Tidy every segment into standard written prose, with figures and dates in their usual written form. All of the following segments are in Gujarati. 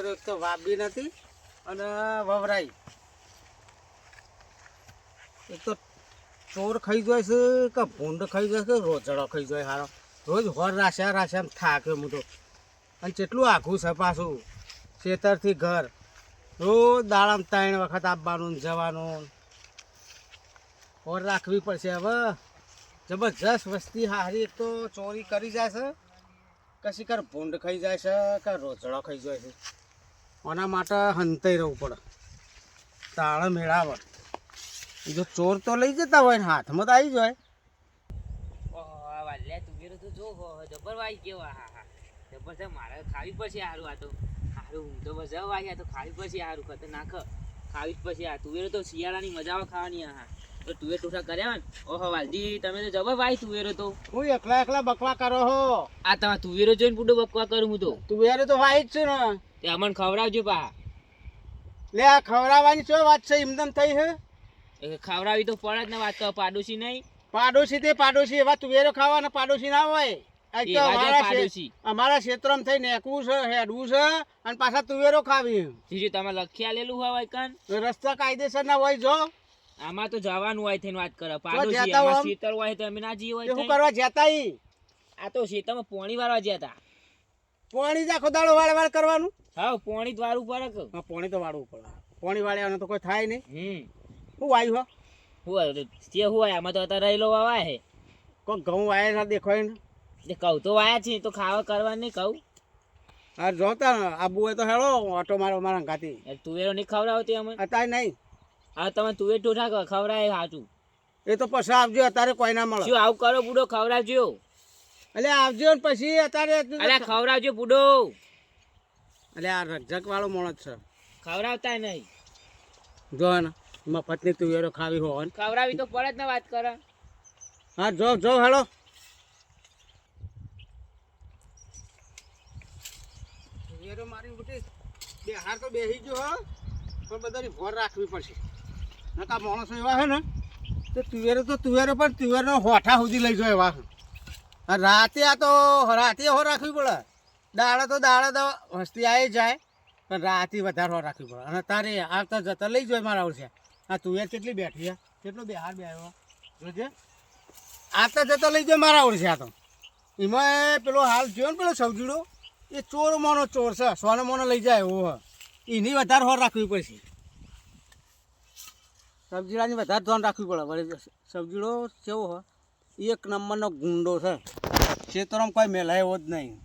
તુવેરો એક તો વાબી નથી અને વવરાઈ. એક તો ચોર ખાઈ જાય છે કે ભૂંડ ખાઈ જાય છે, રોજડો ખાઈ જાય હારો. રોજ હોર રાશ્યા થાક્યો હું તો. અને કેટલું આઘું છે પાછું ખેતરથી ઘર. રોજ દાડામાં 3 વખત આપવાનું ને જવાનું. હોર રાખવી પડશે હવે. જબરજસ્ત વસ્તી હારી. એક તો ચોરી કરી જાય છે, કશી કર ભૂંડ ખાઈ જાય છે કે રોજડો ખાઈ જાય છે. એના માટે હંતાઈ રહેવું પડે, તાળે મેળાવે. જો ચોર તો લઈ જતા હોય ને હાથમાં તો આવી જાય. તુવેરો તો જો જબર વાઈ કેવા. હા હા જબર છે. મારે ખાવી પછી સારું. આ તો સારું હું તો બસ વાઈ તો ખાવી પછી સારું. ખતરનાક ખાવી જ પછી. આ તુવેરો તો શિયાળાની મજા આવે ખાવાની. હા તો તુવેર ટોઠા કર્યા ને. ઓહો વાલજી તમે તો જબર વાઈ તુવેરો તો. હું એકલા બકવા કરો હો. આ તમારે તુવેરો જોઈને પૂડો બકવા કરું હું તો. તુવેરો તો વાઈ જ છે ને. તે અમને ખવડાવજો પા. લે આ ખવડાવવાની શું વાત છે? એમદમ થઈ હે ખવડાવી તો પડે જ ને. વાત કરો પાડોશી નહીં. પાડોશી તે પાડોશી એવા તુવેરો ખાવાના પાડોશી ના હોય. અમારા ક્ષેત્રમાં થઈ નેકવું છે, હેડવું છે અને પાછા તુવેરો ખાવી. જીજુ તમે લખી આલેલું હોય કન રસ્તા કાયદેસર ના હોય. જો આમાં તો જવાનું હોય થઈને વાત કરે. પાડોશી આમાં શીતળ હોય તો અમે ના જઈએ હોય. શું કરવા જતા? આ તો શેતામાં પોણી વાળવા જતા. પોણી જ આખો દાડો વાળ કરવાનું. હા પોણી જ વાળવું પડે કે. હા પોણી તો વાળવું પડે. પોણી વાળ્યાનું તો કોઈ થાય નહીં. શું વાયું હોય તે હોય આમાં તો અત્યારે રહેલો વાવા હે. કોઈ ઘઉં વાયા ના દેખાય ને. કહું તો વાયા છે તો ખાવા કરવા નહીં કહું. હા જોતા આબુ હોય તો હેળો ઓટો મારો મારા ગાતી. તુવેરો નહીં ખવડાવતી અમે અત્યારે નહીં. હા તમે તુવેર ટોઠા ખવડાય સાચું. એ તો પછી આવજો, અત્યારે કોઈ ના મળે. શું આવું કરો બુડો? ખવડાવજો. એટલે આવજો ને પછી અત્યારે ખવડાવજો બુડો. એટલે આ રજક વાળો માણસ છે. ખવડાવતા નહીં. જો ને મફતની તુવેરો ખાવી હોય ખવડાવી તો પડે જ ને. વાત કરે. હા જો હેળો. તુવેરો મારી ઉઠી બે હાર તો બેસી ગયો હો, પણ બધાની ભોર રાખવી પડશે. નકા માણસો એવા છે ને તો તુવેરો પણ તુવેરનો હોઠા સુધી લઈ જાય એવા. રાતે હો રાખવી પડે. દાડા તો વસ્તી આવી જાય પણ રાતે વધારે હો રાખવી પડે. અને તારે આવતા જતા લઈ જાય મારા ઓળખ્યા. આ તુવેર કેટલી બેઠી છે, કેટલો બેહાર બેહ્યો જોજે. આવતા જતા લઈ જાય મારા ઓળખ્યા. તો એમાં પેલો હાલ જોયો ને પેલો સવજીડો, એ ચોર ચોર છે. સોનો મોનો લઈ જાય એવો. એની વધારે હોર રાખવી પડશે. સબજીડાની વધારે ધ્યાન રાખવી પડે. વળી સબજીડો કેવો હોય? એક નંબરનો ગુંડો છે. ખેતરમાં કોઈ મેલાય એવો જ નહીં.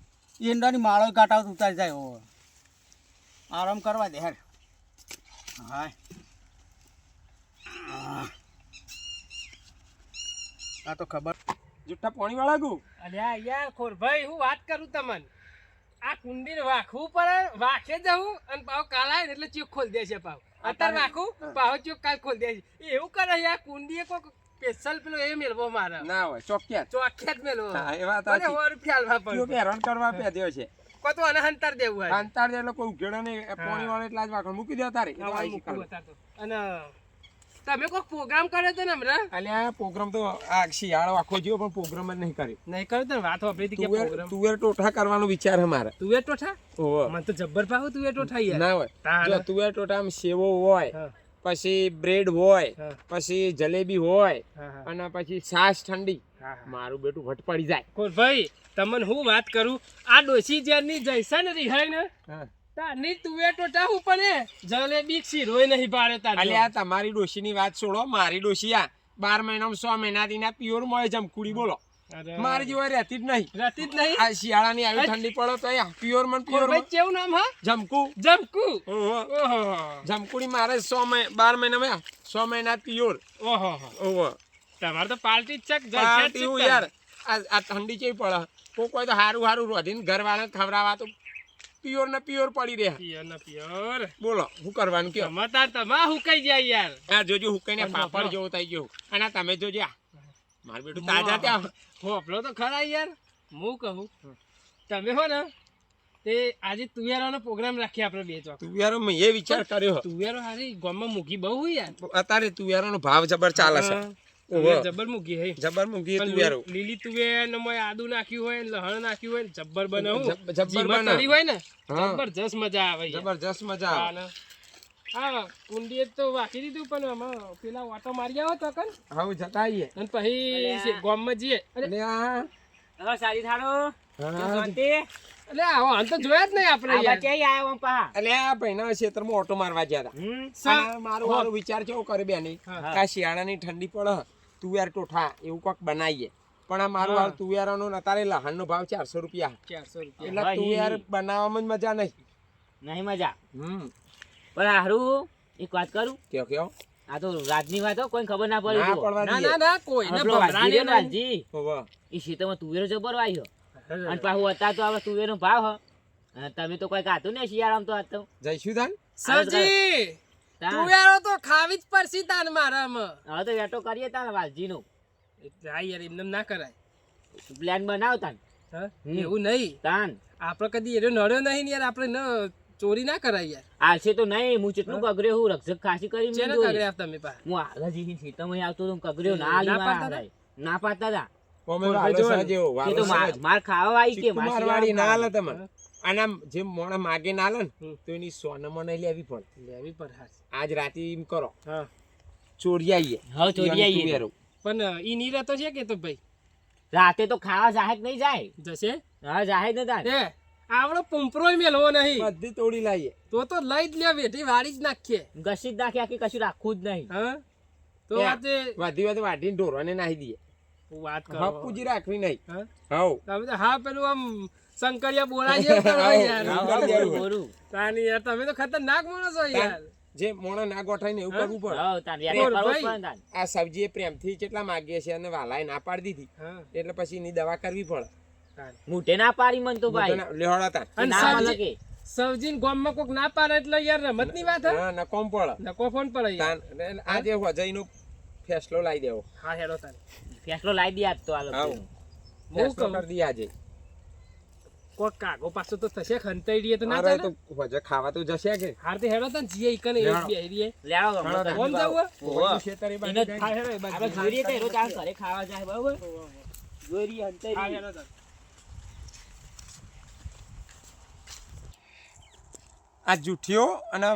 ઈંડાની માળો કાંટાવ ઉતારી જાય એવો. આરામ કરવા દે હેર. હા આ તો ખબર જુઠ્ઠા પાણી વાળા ગયું. અલ્યા યાર ખોરભાઈ હું વાત કરું તમને. આ કુંડીને વાખવું પડે. વાખે જવું અને પાવ કાલાય ને એટલે ચોક ખોલી દે છે. પાવ અત્યારે વાખું પાવ ચોક કાલ ખોલી દે છે. એવું કરે યાર. કુંડીએ કોઈ સ્પેશિયલ પેલો એ મેળવો મારે ના હોય. ચોખ્યા જ મેળવો. એ વાત સાચી. 100 રૂપિયા આલવા પડે. હેરાન કરવા પેદ્યો છે. કોઈ તો આને હંતાર દેવું હોય. અંતાર દે એટલે કોઈ ઉઘેડો નહીં. પાણી વાળો એટલા જ વાખણ મૂકી દે તારે. અને તમે કોઈ પ્રોગ્રામ કર્યો તો ને હમણાં? અલ્યા પ્રોગ્રામ તો આ શિયાળો આખો જીવો પણ પ્રોગ્રામ જ નહીં કર્યો. નહીં કર્યો તો વાત વાપરી હતી કે પ્રોગ્રામ તુવેર ટોઠા કરવાનો વિચાર છે મારે. તુવેર ટોઠા? ઓહો મને તો જબ્બર ભાવ તુવેર ટોઠા યાર. ના હોય. જો તુવેર ટોઠામાં સેવો હોય, પછી બ્રેડ હોય, પછી જલેબી હોય અને પછી છાશ ઠંડી. મારું બેટું ભટ પડી જાય. ભાઈ તમને હું વાત કરું. આ ડોસી જેની જૈસન રિહાય ને તારની તુવેર ટોઠા હું પણ જલેબી શીરોય નહીં પાડે તાર. અલ્યા તમારી ડોશીની વાત છોડો. મારી ડોશી આ 12 મહિનામાં 100 મહિનાથી ના પ્યોર મળે જમકુડી. બોલો મારી જેવા રહેતી જ નહીં. આ શિયાળાની આવી ઠંડી પડો તો પ્યોર માં પ્યોર. કેવું નામ? હા જમકુ. જમકુડી મારે 12 મહિનામાં 100 મહિના પ્યોર. ઓહો તમારે તો પાર્ટી જ છે. યાર આ ઠંડી કેવી પડે. કોઈ તો હારું રોધીને ઘર વાળા ખવડાવવા તો પ્યોર ને પ્યોર પડી રહ્યા. બોલો શું કરવાનું કયો? તમા હુકાઈ જાય યાર. આ જોજો હુકાઈને પાપડ જેવો થઈ ગયો. અને તમે જોજો મારું બેટું તાજા ત્યાં હોપલો તો ખરા યાર. હું કહું તમે હો ને તે આજે તુવેરાનો પ્રોગ્રામ રાખીએ આપણે બે ચોક. તુવેરો મેં એ વિચાર કર્યો. તુવેરો હારી ગામમાં મૂકી બહુ યાર. અત્યારે તુવેરાનો ભાવ જબર ચાલે છે. ઓહો. જબર મૂકી હે જબર મૂકી પણ તુવેરો લીલી તુવેર ને મોય આદુ નાખ્યું હોય ને લહણ નાખ્યું હોય ને જબ્બર બનાવું જબ્બર જીમા બને. તળી હોય ને હા. જબરજસ્ત મજા આવે યાર. જબરજસ્ત મજા હા આવે ને. હા કુંડીએ તો વાકી દીધું પણ આમાં પેલા ઓટો મારી આવો તો કન હવે જતા આવીએ અને પછી ગામમાં જઈએ અરે એટલે આ હવે સારી થાળો હા. શાંતિ એટલે આવો આમ તો જોયા જ નહીં આપણે આ યાર બચે આયો આમ પા એટલે આ ભાઈના ક્ષેત્રમાં ઓટો મારવા ગયા હતા અને મારો વિચાર કેવો કરે બેની હા. કે આ શિયાળાની ઠંડી પડે તુવેર ટોઠા એવું કોક બનાવીએ પણ આ મારું હા. હાલ તુવેરાનો ને અત્યારે લહાણનો ભાવ 400 રૂપિયા 400 રૂપિયા એટલે હા, તુવેર બનાવવામાં જ મજા નહીં નહીં મજા હમ પણ હારું એક વાત કરું કયો કયો આ તો રાજની વાત હો કોઈ ખબર ના પડી ના જુઓ. પડવા ના દઈએ ના ના કોઈને આપણો વાલજી રહ્યો ને ભમરાને નહીં. વાલજી, હોવે. એ શીતળમાં તુવેરો જબર વાયો અને પાછું અત્યારે તો આપણે તુવેરનો ભાવ હ અને તમે તો કોઈ કાતું ને શિયાળામાં તો આ તો જઈશું તાન સરજી તાન. તુવેરો તો ખાવી જ પડશે તાન મારામાં હવે તો વેટો કરીએ તાન વાલજીનો હા યાર એમને ના કરાય પ્લાન બનાવતા હા? હમ. એવું નહીં તાન આપણે કદી એનો નડ્યો નહીં ને યાર આપણે ન ચોરી ના કરાય યાર આલશે તો નહીં હું કેટલું કગર્યો હું રક્ષક ખાસી કરી જેને મેં જોઈ. કગડ્યા તમે પા હું આગળ જઈને ખેતરમાં આવતો તો કગર્યો ના આલી ના મારા પાડતા હારાએ. ના પાડતા હતા અમે કોઈ વાલો ભાઈ સહજ એવો, એ વાલો તો સહજ. માર ખાવા આવી કે ચીકુ માર મારવાડી ના હાલે શિયાળામાં તમને અને આમ જે મોણા માગે ના હાલે ને હમ. તો એની સોનામાં નહીં લેવી પડે લેવી પર હાથ આજ રાતે એમ કરો હા ચોરી આવીએ હવે ચોરી આવીએ. તુવેરો. પણ ઈ ની રહેતો છે કે તો ભાઈ રાતે તો ખાવા જાહેર નહીં જાય જશે હા જાહેર ન થાય એ આવડો પંપરો મેલવો નહીં બધી તોડી લાવીએ તો લઈ જ લે બેઠી વાળી જ નાખીએ ઘસી જ નાખ્યા કે કશું રાખવું જ નહીં હા તો એ, આજે વાધી વાધી વાટીને ઢોરવાને નાહી દઈએ વાત કરો હપુજી રાખવી નહીં હા હવ તમે તો હા પેલું આમ શંકરિયા બોલા જેવું કરો યાર હા, હા, કરી દેવું. બોરું, બોરું. તાની યાર તમે તો ખતરનાક માણસ છો યાર જે મોણા ના ગોઠાય ને એવું હા? કરવું પડે હા, તાન વેટો બોલ, કરવો જ ભાઈ. પડે ને તાન. આ સબ્જી એ પ્રેમથી કેટલા માગીએ છે અને વાલાએ ના પાડી દીધી હા એટલે પછી એની દવા કરવી પડે તાની. મૂઠે ના પાડી મન તો ભાઈ લેહોડા તા અને ના સબ્જી- માને કે સબ્જી ગામમાં કોક ના પાડે એટલે યાર રમત ની વાત હા ના કોમ પડે નકો ફોન પડે યાર. તાન એટલે આજે વજઈનો ફેસલો લાવી દેવો હા હેડો તાન ફેસલો લાવી દે આજ તો આ હા લોકોનો. હું ફેસલો કહું કરી દઈએ આજે કોક કાગો પાછો તો થશે ખંતાઈ રહીએ તો ના અરે ચાલે તો વજે ખાવા તો જશે કે હાર તે હેડો તાન જીએ ઈકને એક હેડો. બે રહીએ લેવો ગમો હા, તાન. કોમ જવું ઓહો. ખેતર એ બાજુ એને જાય. હા હેડો એ બાજુ. આપણે જોઈ રહીએ તો એ રોજ આ ઘરે ખાવા જાય બરાબર જોઈ રહીએ અંતર હા રહીએ. હેડો તાન. આ જુઠીઓ અને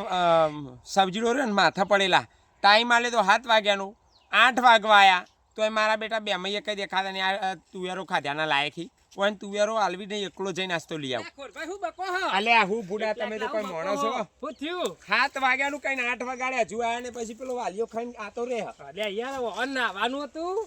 સબ્જીડો રહ્યો ને માથા પડેલા ટાઈમ આલે તો 7 વાગ્યાનું 8 વાગવા આયા તો એ મારા બેટા બે મૈયે કઈ દેખાતા નહીં આ તુવેરો ખાધ્યાના લાયકી ઓન તુવેરો આલવી નહીં એકલો જઈને નાસ્તો લઈ આવ એ ખોરભાઈ હું બકો હો અલ્યા હું બુડા તમે તો કોઈ માણસ છો હું થયું 7 વાગ્યાનું કઈ 8 વાગ્યા હજુ આયા ને પછી પેલો વાલીઓ ખાઈને આતો રે અલ્યા યાર અન્ન નાવાનું હતું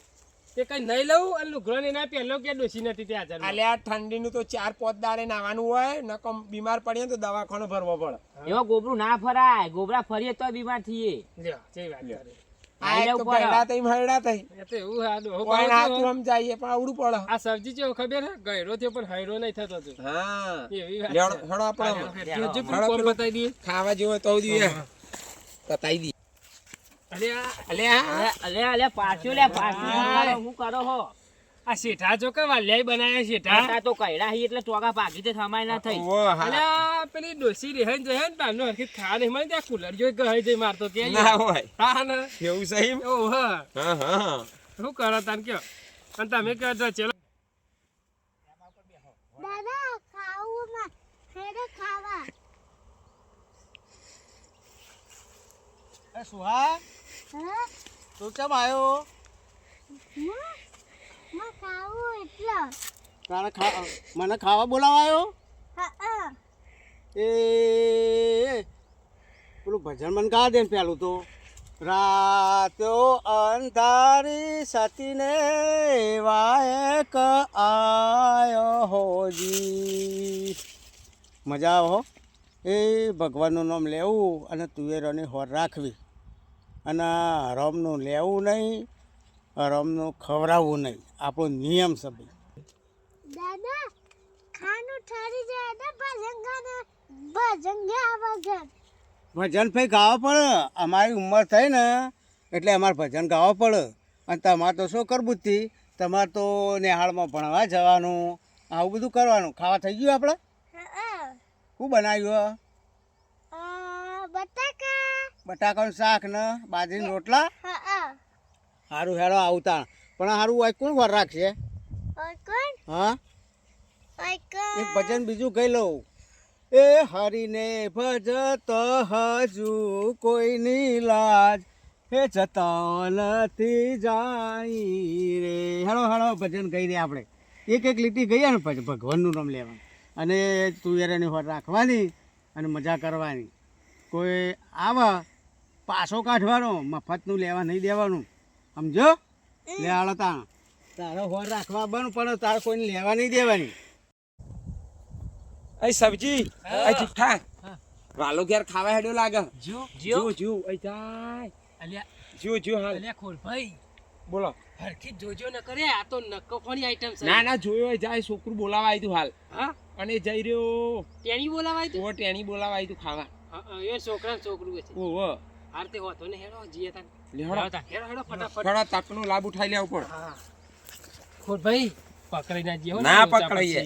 તે કઈ નહીં લઉં અને લુગડો ને એના પહેલો કે ડોસી નથી તે હાજર અલ્યા ઠંડીનું તો 4-5 દાડે નાવાનું હોય નકમ બીમાર પડીએ ને તો દવાખાનો ભરવો પડે એમાં ગોબરું ના ફરાય ગોબરા ફરીએ તો બીમાર થઈએ લ્યો જે વાત કરે આ એક તો ઉપર. ગયડા તઈ હરડા તઈ એ તો એવું હાડું હું કોઈ કહું હાથું છું, સમજાઈએ પણ આવડું પડે આ સબ્જી છે ખબર હે ગયરો થયો પણ હૈરો નહીં થતો તું હા એવી વાત લેવડો છે. હળો આપણે હા, આમાં. હેડો, હજુ હેડો કોમ પેલું. બતાવી દઈએ ખાવા જેવો તો દીએ બતાઈ દી અલ્યા અલ્યા અલે અલે પાછું લે પાછું હા. હું કરો હો આ શેઠા જો કે વાલ્યાઈ બનાયા શેઠા આ તો કઈડા હી એટલે ટોકા ભાગી તે થમાય ના થઈ ઓ હા અલ્યા પેલી ડોસી રેહન જહે ને બારનો હરખી ખા નહીં મને ત્યાં કુલર જો ગહી જઈ મારતો ત્યાં ના હોય હા ને એવું સહી ઓ હા હા હા શું કરો તાન કયો અને તમે કહો તો ચલો દાદા ખાવું માં હેડે ખાવા સુહા હા તું કેમ આવ્યો માં ખાવું એટલે તારે મને ખાવા બોલાવા આવ્યો હા એ પેલું ભજન મને કા દે ને પેલું તો રાતો અંધારી સતીને વાયક આયો હોજી મજા આવો હો એ ભગવાનનું નામ લેવું અને તુવેરોની હોર રાખવી અને હરામનું લેવું નહીં હરામનું ખવડાવવું નહીં આપણો નિયમ છે ભાઈ દાદા ખાનું ઠરી જાય ને ભજન ગાને ભજન ગયા વગર ભજન ભાઈ ગાવા પડે અમારી ઉંમર થઈ ને એટલે અમારે ભજન ગાવા પડે અને તમારે તો શું કરવું જ તમારે તો નિહાળમાં ભણવા જવાનું આવું બધું કરવાનું ખાવા થઈ ગયું આપણે હા શું બનાવ્યું બટાકા બટાકાનું શાક ને બાજરીના રોટલા હા સારું હેડો આવતા પણ સારું હોય કોણ વાર રાખશે ઓય કોણ હા ઓય એક કોણ ભજન બીજું કહી લઉં એ હરીને ભજત હજુ કોઈની લાજ હે જતા નથી જાય રે હેડો હેડો ભજન કહી દે આપણે એક લીટી ગઈએ ને પછી ભગવાનનું નામ લેવાનું અને તુવેરાની હોર રાખવાની અને મજા કરવાની કોઈ આવે પાછો કાઢવાનો મફતનું લેવા નહીં દેવાનું સમજો લે હાલો તારો હોર રાખવા બન પણ તારે કોઈને લેવા નહીં દેવાની એ સબ્જી એ જુઠ્ઠા વાલો ઘેર ખાવા હેડો લાગે જો જો જો એ જાય અલ્યા જો હાલ અલ્યા ખોરભાઈ બોલો હરખી જોજો ન કરે આ તો નક્કોફાની આઈટમ છે ના જોયો એ જાય છોકરું બોલાવા આવ્યું હાલ હા અને જઈ રહ્યો તેણી બોલાવાય તું ઓ ટેણી બોલાવા આવ્યું ખાવા એ છોકરા છોકરું છે ઓહો આરતે હોતો ને હેડો જીએ તાન લેહડો હેડો હેડો ફટાફટ થોડા તાપનો લાભ ઉઠાઈ લેવું પડે હા ખોરભાઈ પકડી ના જીઓ ના પકડાઈએ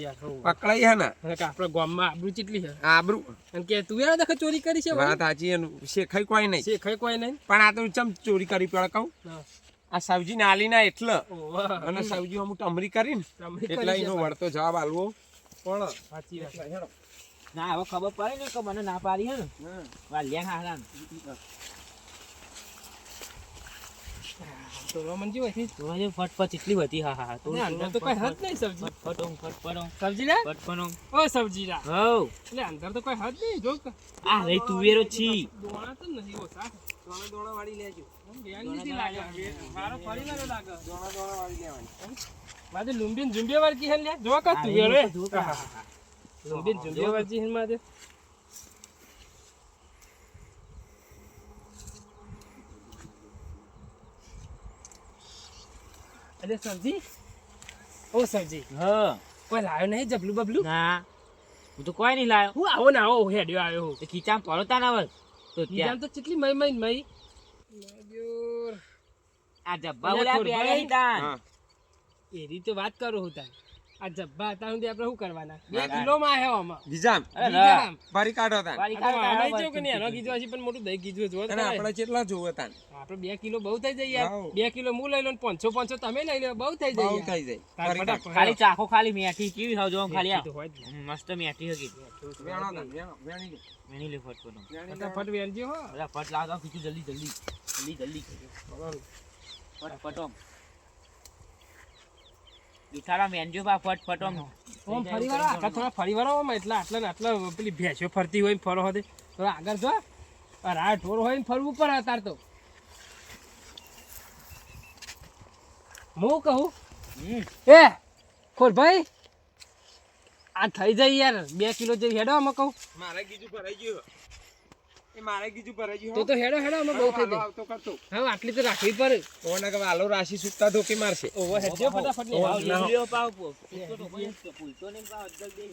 પકડાઈ હે ને આપણા ગામમાં આબરૂ કેટલી છે આબરૂ અને કે તું એના દખત ચોરી કરી છે વાત સાચી એનું શેખાઈ કોઈ નહીં છે ખઈ કોઈ નહીં પણ આ તો ચમ ચોરી કરી પડે કહું હા. આ સબ્જી નાલી ના એટલે ઓહ અને સબ્જી અમુક ટમરી કરીને ટમરી કરી એટલે છે એનો વળતો જવાબ આલવો પણ સાચી વાત ના હવે ખબર પડે ને કે મને ના પાડી હે ને વાલ્યા હારા તો મન જીવ હતી તો હજુ ફટફટ એટલી હતી હા હા તો ને અંદર તો કોઈ હદ નહીં સબ્જી ફટફટો સબ્જી લે ફટફટો ઓ સબ્જી લા હો એટલે અંદર તો કોઈ હદ નહીં જો આ રે તુવેરો છી દોણા તો નથી ઓછા દોણા વાળી લેજો બેનજી લાગે મારો પરિવાર લાગે દોણા વાળી લેવાની માદે લુંબીન જુંબે વાળકી હે લે જો કા તું રે લુંબીન જુંબે વાળકી હે માદે અરે સબ્જી ઓ સબ્જી હા કોઈ લાવ્યો નહીં જબલું બબલું ના હું તો કોઈ નહીં લાયો હું આવો ને આવો હેડ્યો આવ્યો હું તો ખીચામ પડો તા ના તો બીજામ ત્યાં તો કેટલી મય આ જબ્બા અલ્યા ઓલા ખોરભાઈ. પહેર્યા તાન હા એ રીતે વાત કરું હું તાર આ જબ્બા હતા સુધી આપણે શું કરવાના 2 ના, ના. કિલોમાં આવ્યો આમાં બીજામ અરે બીજામ. ફરી કાઢો તાન વારી આ તો કાઢો આનાય તારા જેવું કે નહીં, આનો કીધું હજી પણ મોટું દહીં કીધું જો અને આપણે કેટલા જોવે તાન આપણે 2 કિલો બહુ થઈ જાય યાર હાઉ. 2 કિલો હું લઈ લઉં 500 તમે લઈ લો બહુ થઈ જાય બહુ યાર. થઈ જાય તાર ફરી કાઢ. ફટાફટ. ખાલી ચાખો ખાલી મેઠી કેવી થાવ જો ખાલી મેઠી તો હોય જ ને. મસ્ત મેઠી હકી વેણો તાન, વેણી દે. મેની લે ફટફટ વેણી દે. ફટાફટ વેણજો હો બધા ફટ લાગો ખીચું જલ્દી જલ્દી જલ્દી જલ્દી ફટફટો દુખાડા મેનજો બા ફટફટો ઓમ ફરીવાર આખા થોડા ફરીવાર આવો આમાં એટલા આટલા ને આટલા પેલી ભેંસો ફરતી હોય ને ફરો હોય થોડા આગળ જો આ રાહ ઢોર હોય ને ફરવું પડે અત્યારે તો હું કહું એ ખોર ભાઈ આ થઈ જાય યાર 2 કિલો જેવી હેડો આમાં કહું મારે ગીજું ભરાઈ ગયું એ મારે ગીજું ભરાઈ ગયું તો હેડો હેડો આમાં બહુ થઈ જાય આવતો કરતો હા આટલી તો રાખવી પડે ઓને કે વાલો રાશિ સુત્તા ધોકી મારશે ઓહો હેડજો ફટાફટ ઓહો, આવ ના. લીલો પાવ પૂછતો તો કોઈ પૂછતો નહીં પાવ અદ્દલ દે